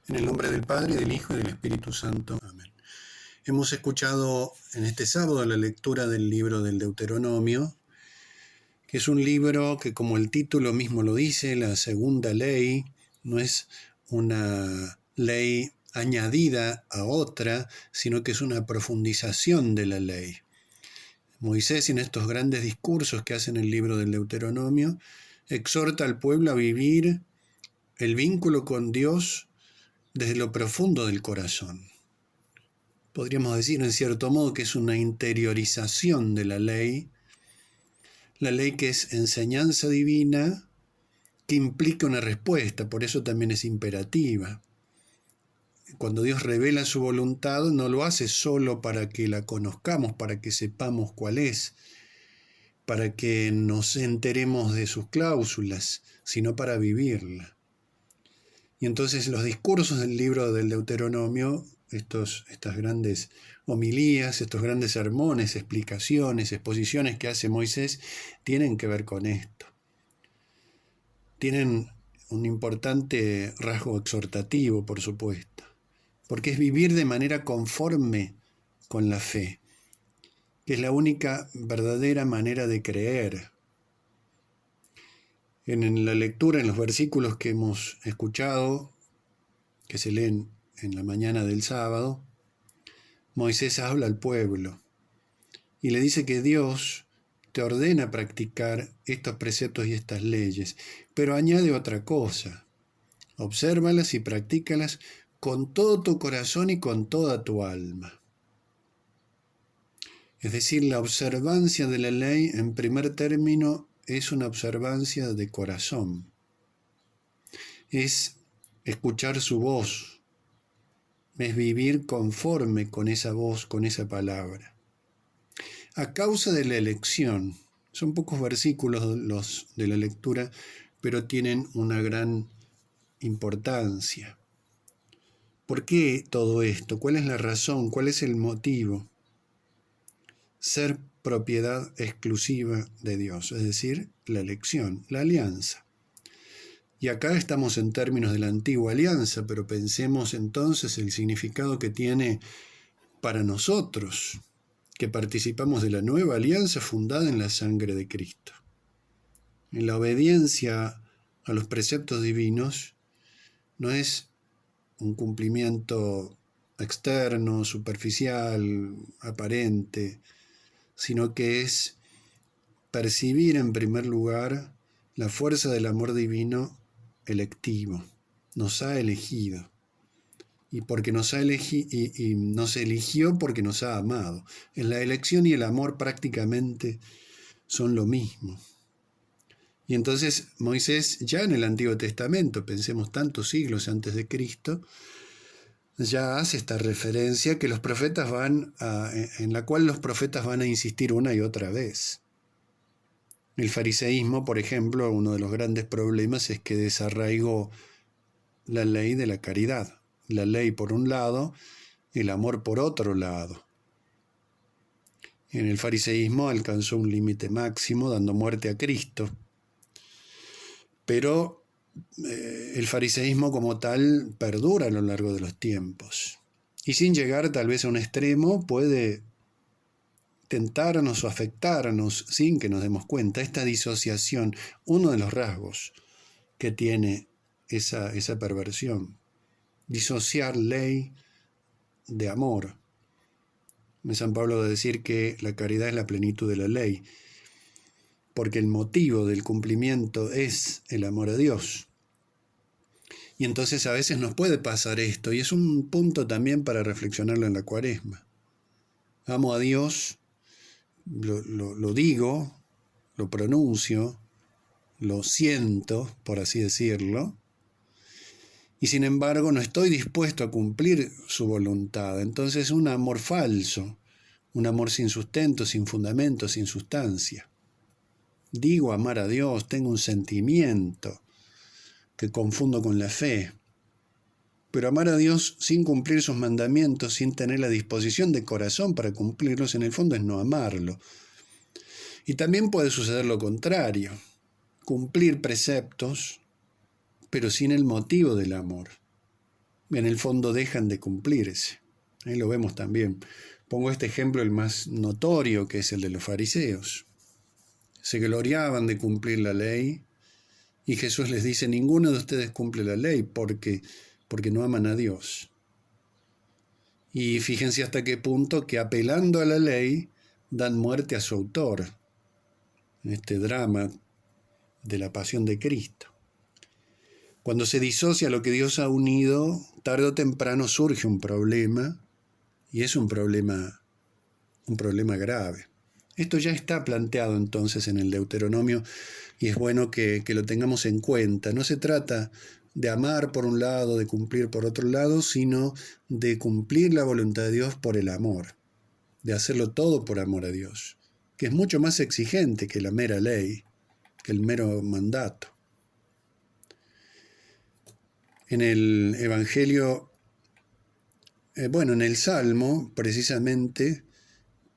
En el nombre del Padre, del Hijo y del Espíritu Santo. Amén. Hemos escuchado en este sábado la lectura del libro del Deuteronomio, que es un libro que, como el título mismo lo dice, la segunda ley, no es una ley añadida a otra, sino que es una profundización de la ley. Moisés, en estos grandes discursos que hace en el libro del Deuteronomio, exhorta al pueblo a vivir el vínculo con Dios desde lo profundo del corazón. Podríamos decir en cierto modo que es una interiorización de la ley que es enseñanza divina, que implica una respuesta, por eso también es imperativa. Cuando Dios revela su voluntad, no lo hace solo para que la conozcamos, para que sepamos cuál es, para que nos enteremos de sus cláusulas, sino para vivirla. Y entonces los discursos del libro del Deuteronomio, estas grandes homilías, estos grandes sermones, explicaciones, exposiciones que hace Moisés, tienen que ver con esto. Tienen un importante rasgo exhortativo, por supuesto, porque es vivir de manera conforme con la fe, que es la única verdadera manera de creer. En la lectura, en los versículos que hemos escuchado, que se leen en la mañana del sábado, Moisés habla al pueblo y le dice que Dios te ordena practicar estos preceptos y estas leyes, pero añade otra cosa: obsérvalas y practícalas con todo tu corazón y con toda tu alma. Es decir, la observancia de la ley, en primer término, es una observancia de corazón. Es escuchar su voz, es vivir conforme con esa voz, con esa palabra. A causa de la elección, son pocos versículos los de la lectura, pero tienen una gran importancia. ¿Por qué todo esto? ¿Cuál es la razón? ¿Cuál es el motivo? Ser propiedad exclusiva de Dios, es decir, la elección, la alianza. Y acá estamos en términos de la antigua alianza, pero pensemos entonces el significado que tiene para nosotros, que participamos de la nueva alianza fundada en la sangre de Cristo. En la obediencia a los preceptos divinos no es un cumplimiento externo, superficial, aparente, sino que es percibir en primer lugar la fuerza del amor divino electivo. Nos ha elegido. Y porque nos eligió porque nos ha amado. En la elección y el amor prácticamente son lo mismo. Y entonces Moisés, ya en el Antiguo Testamento, pensemos tantos siglos antes de Cristo, ya hace esta referencia que los profetas en la cual los profetas van a insistir una y otra vez. El fariseísmo, por ejemplo, uno de los grandes problemas es que desarraigó la ley de la caridad. La ley por un lado, el amor por otro lado. En el fariseísmo alcanzó un límite máximo, dando muerte a Cristo. Pero el fariseísmo como tal perdura a lo largo de los tiempos. Y sin llegar tal vez a un extremo, puede tentarnos o afectarnos sin que nos demos cuenta. Esta disociación, uno de los rasgos que tiene esa perversión. Disociar ley de amor. San Pablo va a decir que la caridad es la plenitud de la ley, porque el motivo del cumplimiento es el amor a Dios. Y entonces a veces nos puede pasar esto, y es un punto también para reflexionarlo en la Cuaresma. Amo a Dios, lo digo, lo pronuncio, lo siento, por así decirlo, y sin embargo no estoy dispuesto a cumplir su voluntad. Entonces un amor falso, un amor sin sustento, sin fundamento, sin sustancia. Digo amar a Dios, tengo un sentimiento que confundo con la fe. Pero amar a Dios sin cumplir sus mandamientos, sin tener la disposición de corazón para cumplirlos, en el fondo es no amarlo. Y también puede suceder lo contrario, cumplir preceptos, pero sin el motivo del amor. en el fondo dejan de cumplirse. Ahí lo vemos también. Pongo este ejemplo, el más notorio, que es el de los fariseos. Se gloriaban de cumplir la ley y Jesús les dice, ninguno de ustedes cumple la ley porque no aman a Dios. Y fíjense hasta qué punto que apelando a la ley dan muerte a su autor en este drama de la pasión de Cristo. Cuando se disocia lo que Dios ha unido, tarde o temprano surge un problema, y es un problema grave. Esto ya está planteado entonces en el Deuteronomio y es bueno que lo tengamos en cuenta. No se trata de amar por un lado, de cumplir por otro lado, sino de cumplir la voluntad de Dios por el amor, de hacerlo todo por amor a Dios, que es mucho más exigente que la mera ley, que el mero mandato. En el Evangelio, en el Salmo, precisamente,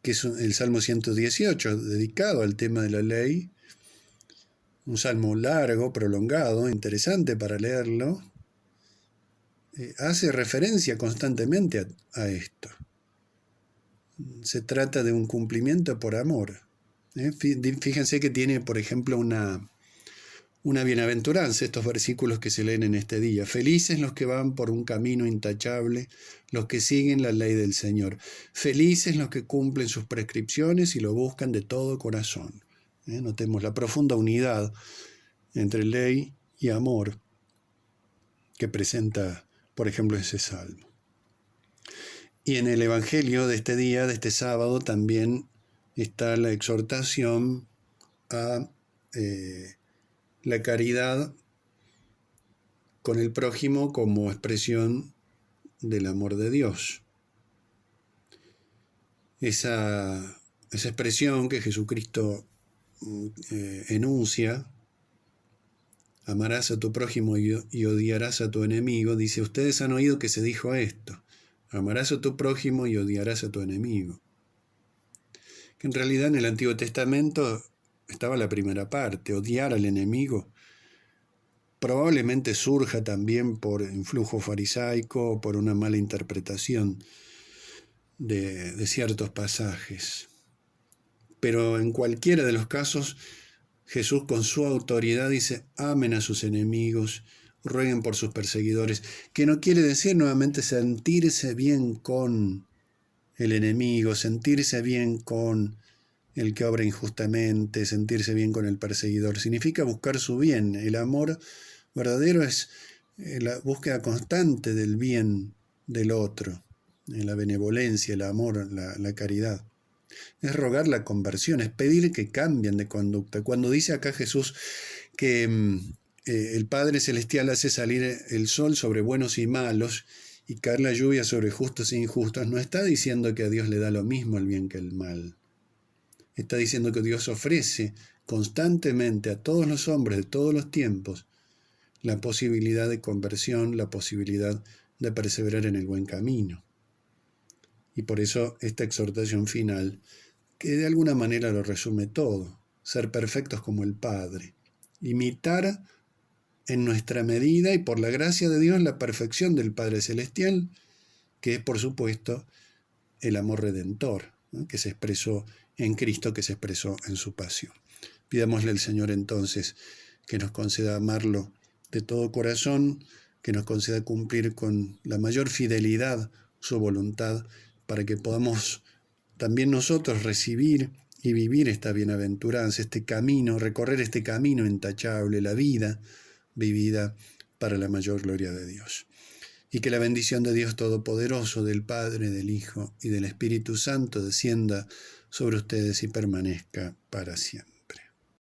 que es el Salmo 118, dedicado al tema de la ley, un salmo largo, prolongado, interesante para leerlo, hace referencia constantemente a esto. Se trata de un cumplimiento por amor. Fíjense que tiene, por ejemplo, una bienaventuranza, estos versículos que se leen en este día. Felices los que van por un camino intachable, los que siguen la ley del Señor. Felices los que cumplen sus prescripciones y lo buscan de todo corazón. Notemos la profunda unidad entre ley y amor que presenta, por ejemplo, ese salmo. Y en el Evangelio de este día, de este sábado, también está la exhortación a la caridad con el prójimo como expresión del amor de Dios. Esa expresión que Jesucristo enuncia, amarás a tu prójimo y odiarás a tu enemigo, dice, ustedes han oído que se dijo esto, amarás a tu prójimo y odiarás a tu enemigo. Que en realidad en el Antiguo Testamento estaba la primera parte, odiar al enemigo. Probablemente surja también por influjo farisaico o por una mala interpretación de ciertos pasajes. Pero en cualquiera de los casos, Jesús con su autoridad dice, amen a sus enemigos, rueguen por sus perseguidores, que no quiere decir nuevamente sentirse bien con el enemigo, sentirse bien con el que obra injustamente, sentirse bien con el perseguidor. Significa buscar su bien. El amor verdadero es la búsqueda constante del bien del otro, la benevolencia, el amor, la caridad. Es rogar la conversión, es pedir que cambien de conducta. Cuando dice acá Jesús que el Padre Celestial hace salir el sol sobre buenos y malos y caer la lluvia sobre justos e injustos, no está diciendo que a Dios le da lo mismo el bien que el mal. Está diciendo que Dios ofrece constantemente a todos los hombres de todos los tiempos la posibilidad de conversión, la posibilidad de perseverar en el buen camino. Y por eso esta exhortación final, que de alguna manera lo resume todo, ser perfectos como el Padre, imitar en nuestra medida y por la gracia de Dios la perfección del Padre Celestial, que es por supuesto el amor redentor, ¿no? Que se expresó en Cristo, que se expresó en su pasión. Pidámosle al Señor entonces que nos conceda amarlo de todo corazón, que nos conceda cumplir con la mayor fidelidad su voluntad, para que podamos también nosotros recibir y vivir esta bienaventuranza, este camino, recorrer este camino intachable, la vida vivida para la mayor gloria de Dios. Y que la bendición de Dios Todopoderoso, del Padre, del Hijo y del Espíritu Santo descienda sobre ustedes y permanezca para siempre.